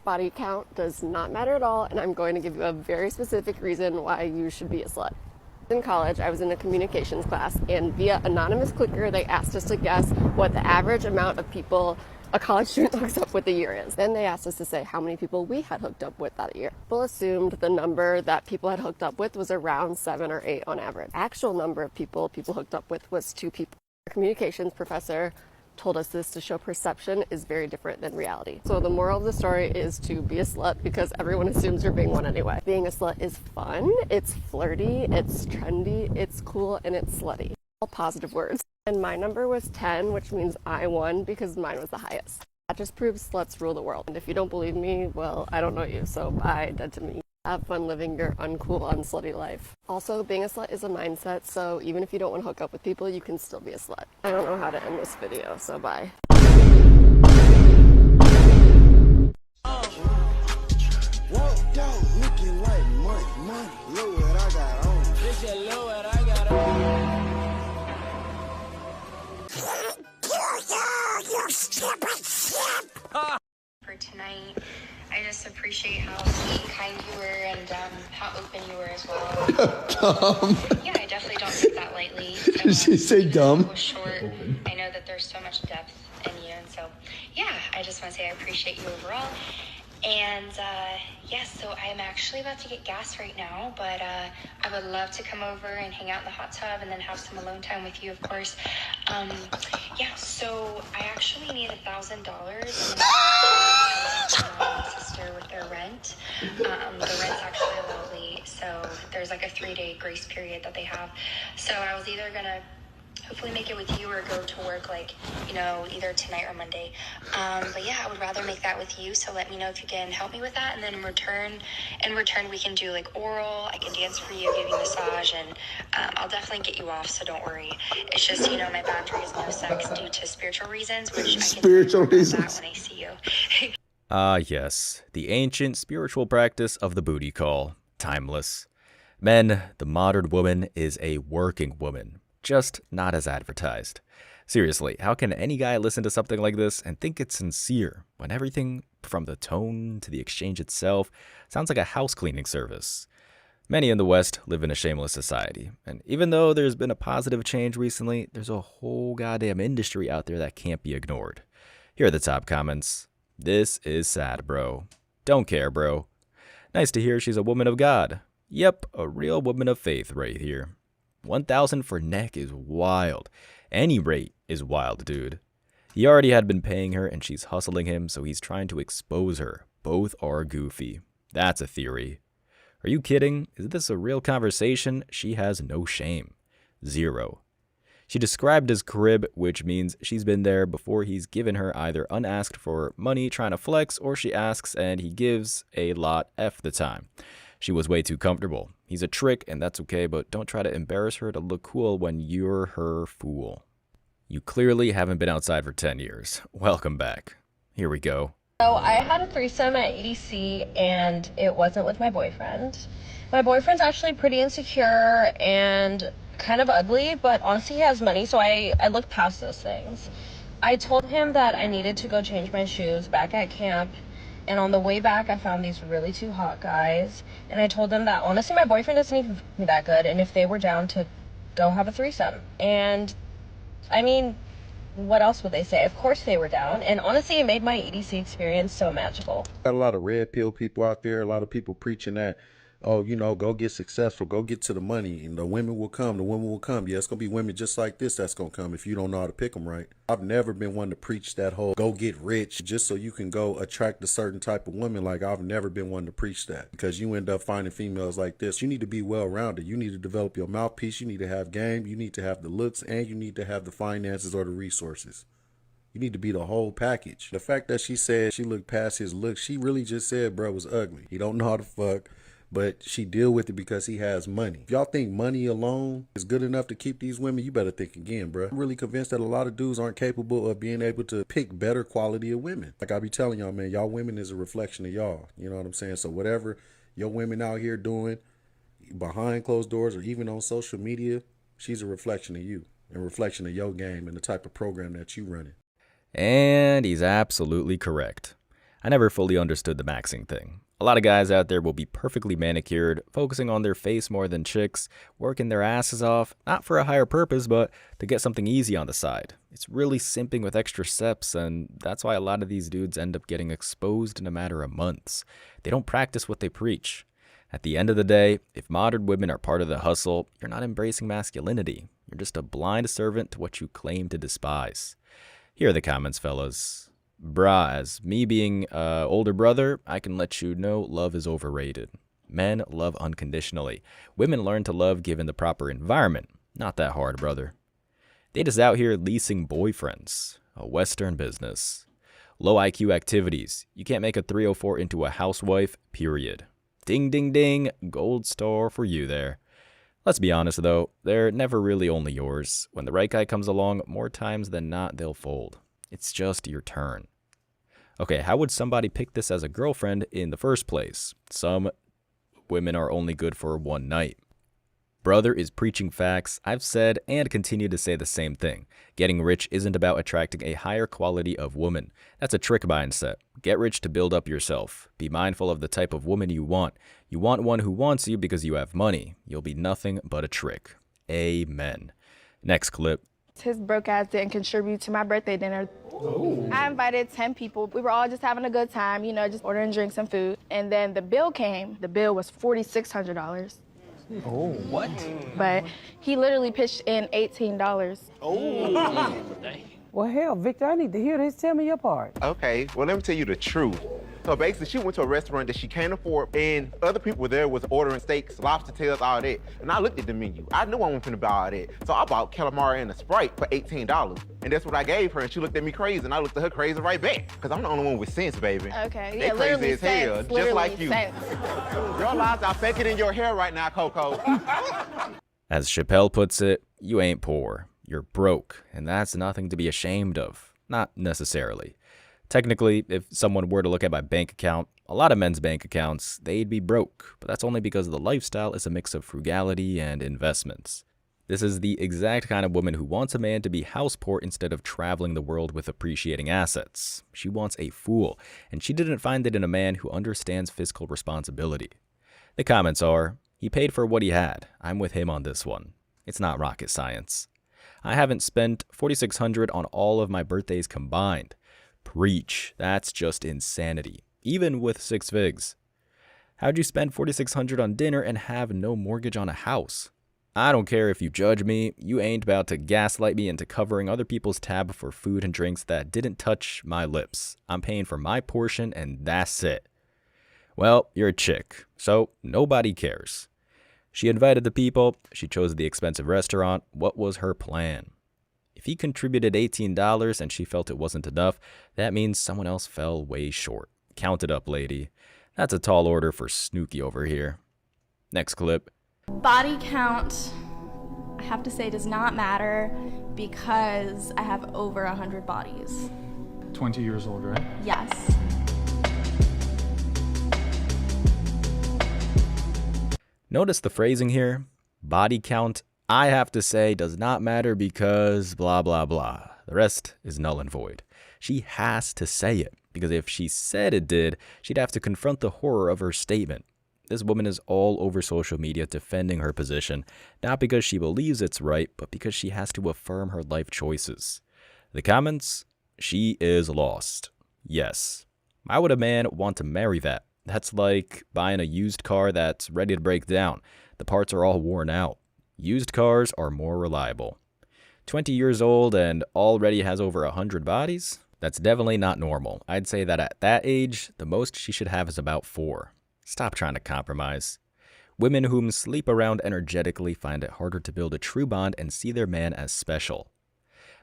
Body count does not matter at all, and I'm going to give you a very specific reason why you should be a slut. In college, I was in a communications class, and via anonymous clicker, they asked us to guess what the average amount of people a college student hooks up with a year is. Then they asked us to say how many people we had hooked up with that year. People assumed the number that people had hooked up with was around 7 or 8 on average. Actual number of people hooked up with was 2 people. Our communications professor told us this to show perception is very different than reality. So the moral of the story is to be a slut because everyone assumes you're being one anyway. Being a slut is fun, it's flirty, it's trendy, it's cool, and it's slutty. All positive words. And my number was 10, which means I won because mine was the highest. That just proves sluts rule the world. And if you don't believe me, well, I don't know you, so bye, dead to me. Have fun living your uncool, unslutty life. Also, being a slut is a mindset, so even if you don't want to hook up with people, you can still be a slut. I don't know how to end this video, so bye. For tonight, I just appreciate how sweet and kind you were and how open you were as well. Yeah, I definitely don't take that lightly. Did she say dumb? It was short. I know that there's so much depth in you, and so yeah, I just want to say I appreciate you overall. And yes, so I am actually about to get gas right now, but I would love to come over and hang out in the hot tub and then have some alone time with you, of course. Yeah, so I actually need $1,000 my sister with their rent. The rent's actually a little late, so there's like a 3-day grace period that they have. So I was either gonna hopefully make it with you or go to work like, either tonight or Monday. But yeah, I would rather make that with you. So let me know if you can help me with that. And then in return, we can do like oral. I can dance for you, give you a massage, and I'll definitely get you off. So don't worry. It's just, my boundary is no sex due to spiritual reasons, which I can Spiritual reasons. that when I see you. Yes, the ancient spiritual practice of the booty call. Timeless. Men, the modern woman is a working woman, just not as advertised. Seriously, how can any guy listen to something like this and think it's sincere when everything from the tone to the exchange itself sounds like a house cleaning service? Many in the West live in a shameless society, and even though there's been a positive change recently, there's a whole goddamn industry out there that can't be ignored. Here are the top comments. This is sad, bro. Don't care, bro. Nice to hear she's a woman of God. Yep, a real woman of faith right here. 1,000 for neck is wild. Any rate is wild, dude. He already had been paying her and she's hustling him, so he's trying to expose her. Both are goofy. That's a theory. Are you kidding? Is this a real conversation? She has no shame. 0. She described his crib, which means she's been there before he's given her either unasked for money trying to flex, or she asks and he gives a lot F the time. She was way too comfortable. He's a trick, and that's okay, but don't try to embarrass her to look cool when you're her fool. You clearly haven't been outside for 10 years. Welcome back. Here we go. So I had a threesome at EDC, and it wasn't with my boyfriend. My boyfriend's actually pretty insecure and kind of ugly, but honestly he has money, so I look past those things. I told him that I needed to go change my shoes back at camp. And on the way back, I found these really 2 hot guys. And I told them that, honestly, my boyfriend doesn't even feel me that good. And if they were down to go have a threesome. And, I mean, what else would they say? Of course they were down. And honestly, it made my EDC experience so magical. Got a lot of red pill people out there. A lot of people preaching that, oh, go get successful, go get to the money, and the women will come, Yeah, it's going to be women just like this that's going to come if you don't know how to pick them right. I've never been one to preach that whole go get rich just so you can go attract a certain type of woman. Like, I've never been one to preach that, because you end up finding females like this. You need to be well-rounded. You need to develop your mouthpiece. You need to have game. You need to have the looks, and you need to have the finances or the resources. You need to be the whole package. The fact that she said she looked past his looks, she really just said bro was ugly. He don't know how to fuck. But she deal with it because he has money. If y'all think money alone is good enough to keep these women, you better think again, bro. I'm really convinced that a lot of dudes aren't capable of being able to pick better quality of women. Like I be telling y'all, man, y'all women is a reflection of y'all. You know what I'm saying? So whatever your women out here doing behind closed doors or even on social media, she's a reflection of you and a reflection of your game and the type of program that you running. And he's absolutely correct. I never fully understood the maxing thing. A lot of guys out there will be perfectly manicured, focusing on their face more than chicks, working their asses off, not for a higher purpose, but to get something easy on the side. It's really simping with extra steps, and that's why a lot of these dudes end up getting exposed in a matter of months. They don't practice what they preach. At the end of the day, if modern women are part of the hustle, you're not embracing masculinity. You're just a blind servant to what you claim to despise. Here are the comments, fellas. Brah, as me being older brother, I can let you know love is overrated. Men love unconditionally. Women learn to love given the proper environment. Not that hard, brother. They just out here leasing boyfriends. A Western business. Low IQ activities. You can't make a 304 into a housewife, period. Ding, ding, ding. Gold star for you there. Let's be honest, though. They're never really only yours. When the right guy comes along, more times than not, they'll fold. It's just your turn. Okay, how would somebody pick this as a girlfriend in the first place? Some women are only good for one night. Brother is preaching facts. I've said and continue to say the same thing. Getting rich isn't about attracting a higher quality of woman. That's a trick mindset. Get rich to build up yourself. Be mindful of the type of woman you want. You want one who wants you because you have money. You'll be nothing but a trick. Amen. Next clip. His broke ass didn't contribute to my birthday dinner. Oh. I invited 10 people. We were all just having a good time, you know, just ordering drinks and food. And then the bill came. The bill was $4,600. Oh, what? But he literally pitched in $18. Oh. Well, hell, Victor, I need to hear this. Tell me your part. Okay, well, let me tell you the truth. So basically, she went to a restaurant that she can't afford, and other people there was ordering steaks, lobster tails, all that. And I looked at the menu. I knew I wasn't finna buy all that. So I bought calamari and a Sprite for $18. And that's what I gave her, and she looked at me crazy, and I looked at her crazy right back. Because I'm the only one with sense, baby. Okay, they yeah, crazy as hell, sense, just like you. Sense. Your lies are faking in your hair right now, Coco. As Chappelle puts it, you ain't poor. You're broke, and that's nothing to be ashamed of. Not necessarily. Technically, if someone were to look at my bank account, a lot of men's bank accounts, they'd be broke, but that's only because the lifestyle is a mix of frugality and investments. This is the exact kind of woman who wants a man to be house poor instead of traveling the world with appreciating assets. She wants a fool, and she didn't find it in a man who understands fiscal responsibility. The comments are, he paid for what he had. I'm with him on this one. It's not rocket science. I haven't spent $4,600 on all of my birthdays combined. Preach. That's just insanity. Even with 6 figs. How'd you spend $4,600 on dinner and have no mortgage on a house? I don't care if you judge me. You ain't about to gaslight me into covering other people's tab for food and drinks that didn't touch my lips. I'm paying for my portion and that's it. Well, you're a chick, so nobody cares. She invited the people. She chose the expensive restaurant. What was her plan? If he contributed $18 and she felt it wasn't enough, that means someone else fell way short. Count it up, lady. That's a tall order for Snooki over here. Next clip. Body count, I have to say, does not matter because I have over 100 bodies. 20 years old, right? Yes. Notice the phrasing here. Body count, I have to say, does not matter because blah, blah, blah. The rest is null and void. She has to say it, because if she said it did, she'd have to confront the horror of her statement. This woman is all over social media defending her position, not because she believes it's right, but because she has to affirm her life choices. The comments? She is lost. Yes. Why would a man want to marry that? That's like buying a used car that's ready to break down. The parts are all worn out. Used cars are more reliable. 20 years old and already has over 100 bodies? That's definitely not normal. I'd say that at that age, the most she should have is about 4. Stop trying to compromise. Women whom sleep around energetically find it harder to build a true bond and see their man as special.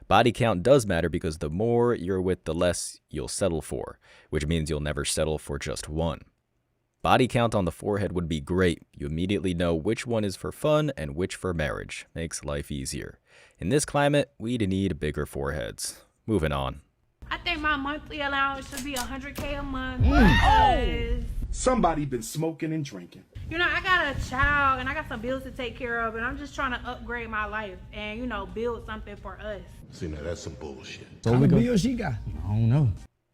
Body count does matter because the more you're with, the less you'll settle for, which means you'll never settle for just one. Body count on the forehead would be great. You immediately know which one is for fun and which for marriage. Makes life easier. In this climate, we'd need bigger foreheads. Moving on. I think my monthly allowance should be $100K a month because somebody been smoking and drinking. You know, I got a child and I got some bills to take care of, and I'm just trying to upgrade my life and, you know, build something for us. See, now that's some bullshit. How many bills she got? I don't know.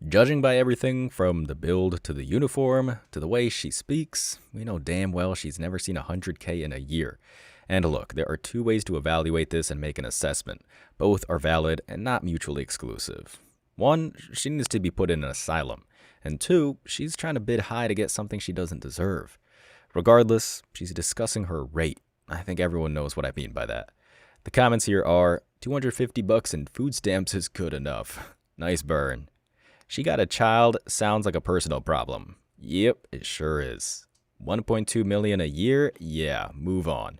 Judging by everything from the build to the uniform to the way she speaks, we know damn well she's never seen $100K in a year. And look, there are two ways to evaluate this and make an assessment. Both are valid and not mutually exclusive. One, she needs to be put in an asylum. And two, she's trying to bid high to get something she doesn't deserve. Regardless, she's discussing her rate. I think everyone knows what I mean by that. The comments here are, $250 in food stamps is good enough. Nice burn. She got a child sounds like a personal problem. Yep, it sure is. 1.2 million a year? Yeah, move on.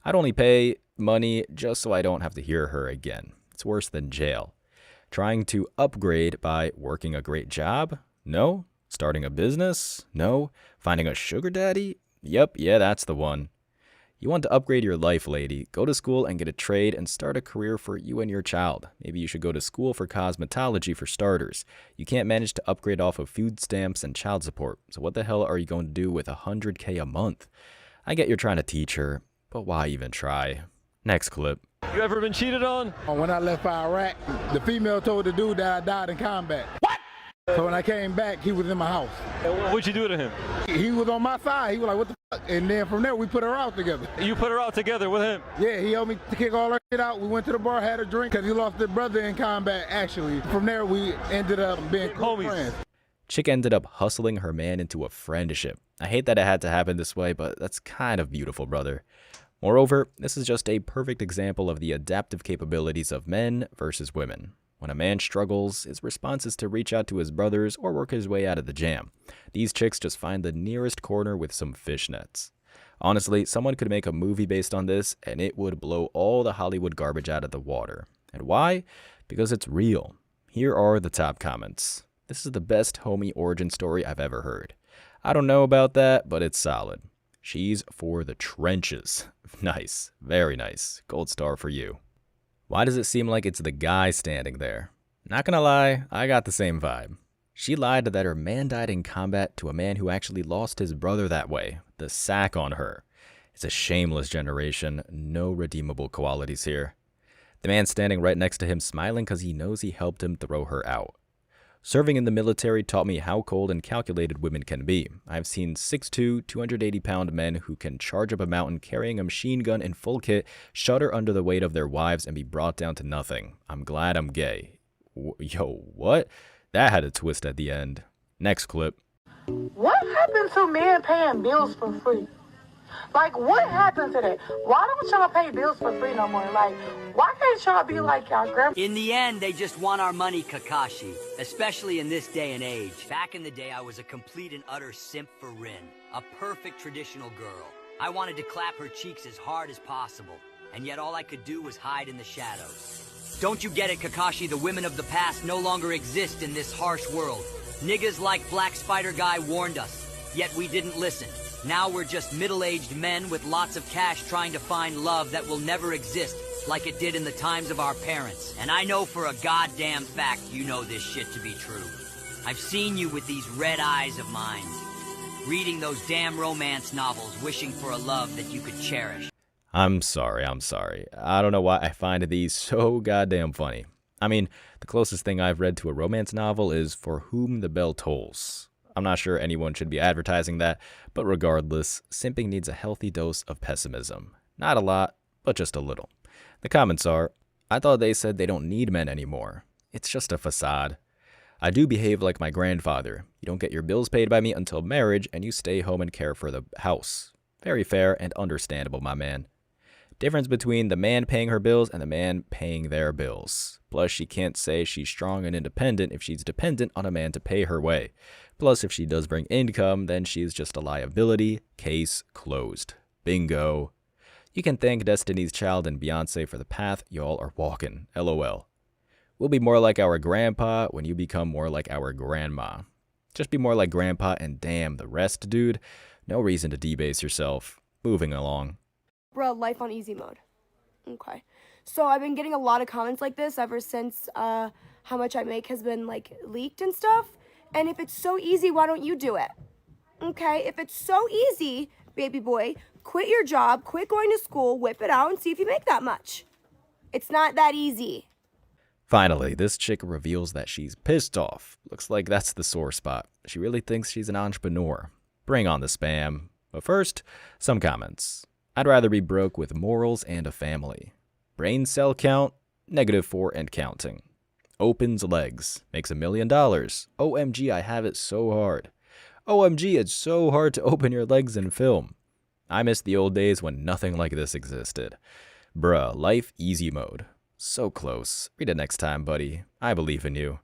I'd only pay money just so I don't have to hear her again. It's worse than jail. Trying to upgrade by working a great job? No. Starting a business? No. Finding a sugar daddy? Yep, yeah, that's the one. You want to upgrade your life, lady. Go to school and get a trade and start a career for you and your child. Maybe you should go to school for cosmetology for starters. You can't manage to upgrade off of food stamps and child support. So what the hell are you going to do with $100K a month? I get you're trying to teach her, but why even try? Next clip. You ever been cheated on? When I left for Iraq, the female told the dude that I died in combat. What? So when I came back, he was in my house. What'd you do to him? He was on my side. He was like, what the fuck? And then from there, we put her out together. You put her out together with him? Yeah, he helped me to kick all her shit out. We went to the bar, had a drink, because he lost his brother in combat, actually. From there, we ended up being close friends. Chick ended up hustling her man into a friendship. I hate that it had to happen this way, but that's kind of beautiful, brother. Moreover, this is just a perfect example of the adaptive capabilities of men versus women. When a man struggles, his response is to reach out to his brothers or work his way out of the jam. These chicks just find the nearest corner with some fishnets. Honestly, someone could make a movie based on this, and it would blow all the Hollywood garbage out of the water. And why? Because it's real. Here are the top comments. This is the best homie origin story I've ever heard. I don't know about that, but it's solid. She's for the trenches. Nice. Very nice. Gold star for you. Why does it seem like it's the guy standing there? Not gonna lie, I got the same vibe. She lied that her man died in combat to a man who actually lost his brother that way. The sack on her. It's a shameless generation. No redeemable qualities here. The man standing right next to him smiling because he knows he helped him throw her out. Serving in the military taught me how cold and calculated women can be. I've seen 6'2", 280-pound men who can charge up a mountain carrying a machine gun in full kit, shudder under the weight of their wives, and be brought down to nothing. I'm glad I'm gay. Yo, what? That had a twist at the end. Next clip. What happened to men paying bills for free? Like, what happened to that? Why don't y'all pay bills for free no more? Like, why can't y'all be like y'all grandma? In the end, they just want our money, Kakashi. Especially in this day and age. Back in the day, I was a complete and utter simp for Rin. A perfect traditional girl. I wanted to clap her cheeks as hard as possible. And yet all I could do was hide in the shadows. Don't you get it, Kakashi? The women of the past no longer exist in this harsh world. Niggas like Black Spider Guy warned us. Yet we didn't listen. Now we're just middle-aged men with lots of cash trying to find love that will never exist, like it did in the times of our parents. And I know for a goddamn fact you know this shit to be true. I've seen you with these red eyes of mine, reading those damn romance novels, wishing for a love that you could cherish. I'm sorry. I don't know why I find these so goddamn funny. I mean, the closest thing I've read to a romance novel is For Whom the Bell Tolls. I'm not sure anyone should be advertising that, but regardless, simping needs a healthy dose of pessimism. Not a lot, but just a little. The comments are, I thought they said they don't need men anymore. It's just a facade. I do behave like my grandfather. You don't get your bills paid by me until marriage, and you stay home and care for the house. Very fair and understandable, my man. Difference between the man paying her bills and the man paying their bills. Plus, she can't say she's strong and independent if she's dependent on a man to pay her way. Plus, if she does bring income, then she's just a liability. Case closed. Bingo. You can thank Destiny's Child and Beyonce for the path y'all are walking. LOL. We'll be more like our grandpa when you become more like our grandma. Just be more like grandpa and damn the rest, dude. No reason to debase yourself. Moving along. Bro, life on easy mode. Okay. So I've been getting a lot of comments like this ever since how much I make has been like leaked and stuff. And if it's so easy, why don't you do it? Okay, if it's so easy, baby boy, quit your job, quit going to school, whip it out, and see if you make that much. It's not that easy. Finally, this chick reveals that she's pissed off. Looks like that's the sore spot. She really thinks she's an entrepreneur. Bring on the spam. But first, some comments. I'd rather be broke with morals and a family. Brain cell count, -4 and counting. Opens legs, makes $1 million. OMG, I have it so hard. OMG, it's so hard to open your legs in film. I miss the old days when nothing like this existed. Bruh, life easy mode. So close. Read it next time, buddy. I believe in you.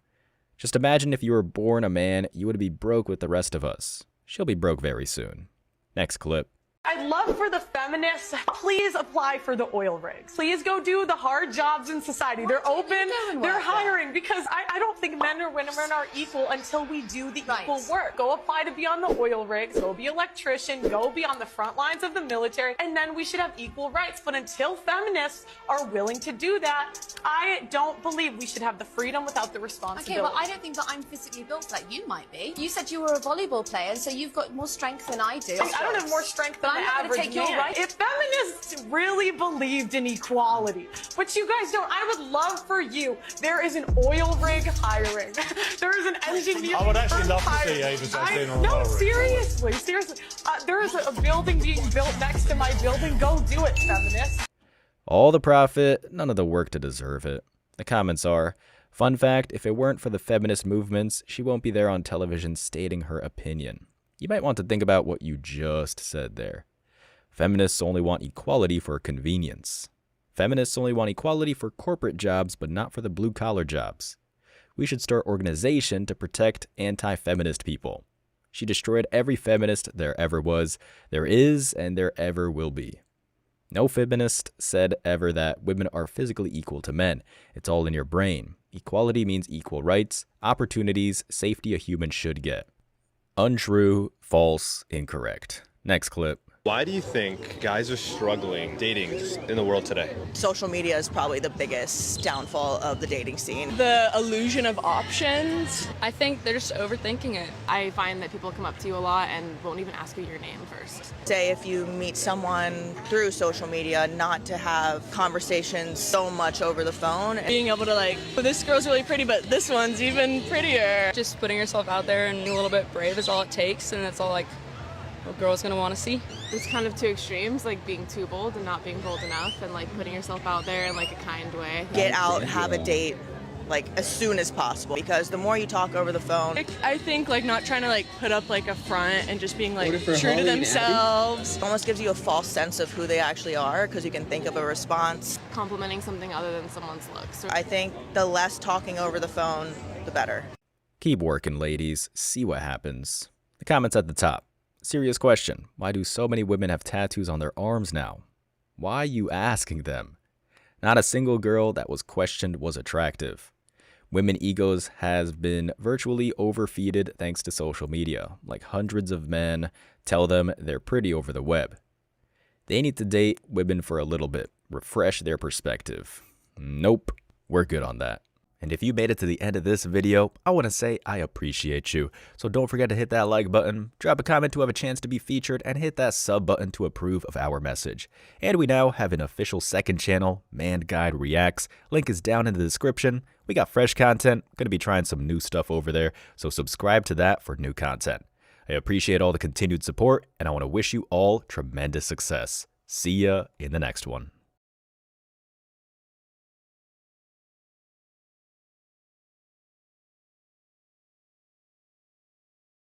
Just imagine if you were born a man, you would be broke with the rest of us. She'll be broke very soon. Next clip. I'd love for the feminists, please apply for the oil rigs. Please go do the hard jobs in society. They're open, they're hiring, because I don't think men or women are equal until we do the equal work. Go apply to be on the oil rigs, go be an electrician, go be on the front lines of the military, and then we should have equal rights. But until feminists are willing to do that, I don't believe we should have the freedom without the responsibility. Okay, well, I don't think that I'm physically built like you might be. You said you were a volleyball player, so you've got more strength than I do. I don't have more strength than I'm not gonna average take your man. right. If feminists really believed in equality, but you guys don't, I would love for you. There is an oil rig hiring. There is an engineer. I would actually love to see Ava Sassoon on an oil rig. Seriously. There is a building being built next to my building. Go do it, feminists. All the profit, none of the work to deserve it. The comments are, fun fact, if it weren't for the feminist movements, she won't be there on television stating her opinion. You might want to think about what you just said there. Feminists only want equality for convenience. Feminists only want equality for corporate jobs, but not for the blue-collar jobs. We should start organization to protect anti-feminist people. She destroyed every feminist there ever was, there is, and there ever will be. No feminist said ever that women are physically equal to men. It's all in your brain. Equality means equal rights, opportunities, safety a human should get. Untrue, false, incorrect. Next clip. Why do you think guys are struggling dating in the world today? Social media is probably the biggest downfall of the dating scene. The illusion of options. I think they're just overthinking it. I find that people come up to you a lot and won't even ask you your name first. Say if you meet someone through social media, not to have conversations so much over the phone. Being able to well, this girl's really pretty, but this one's even prettier. Just putting yourself out there and being a little bit brave is all it takes, and that's all what girl's gonna want to see. It's kind of two extremes, being too bold and not being bold enough, and putting yourself out there in a kind way. Get out, have a date, as soon as possible, because the more you talk over the phone. I think not trying to put up a front and just being true to themselves. It almost gives you a false sense of who they actually are, because you can think of a response. Complimenting something other than someone's looks. I think the less talking over the phone, the better. Keep working, ladies. See what happens. The comments at the top. Serious question. Why do so many women have tattoos on their arms now? Why are you asking them? Not a single girl that was questioned was attractive. Women egos has been virtually overfeeded thanks to social media. Hundreds of men tell them they're pretty over the web. They need to date women for a little bit. Refresh their perspective. Nope. We're good on that. And if you made it to the end of this video, I want to say I appreciate you. So don't forget to hit that like button, drop a comment to have a chance to be featured, and hit that sub button to approve of our message. And we now have an official second channel, Man Guide Reacts. Link is down in the description. We got fresh content, going to be trying some new stuff over there, so subscribe to that for new content. I appreciate all the continued support, and I want to wish you all tremendous success. See ya in the next one.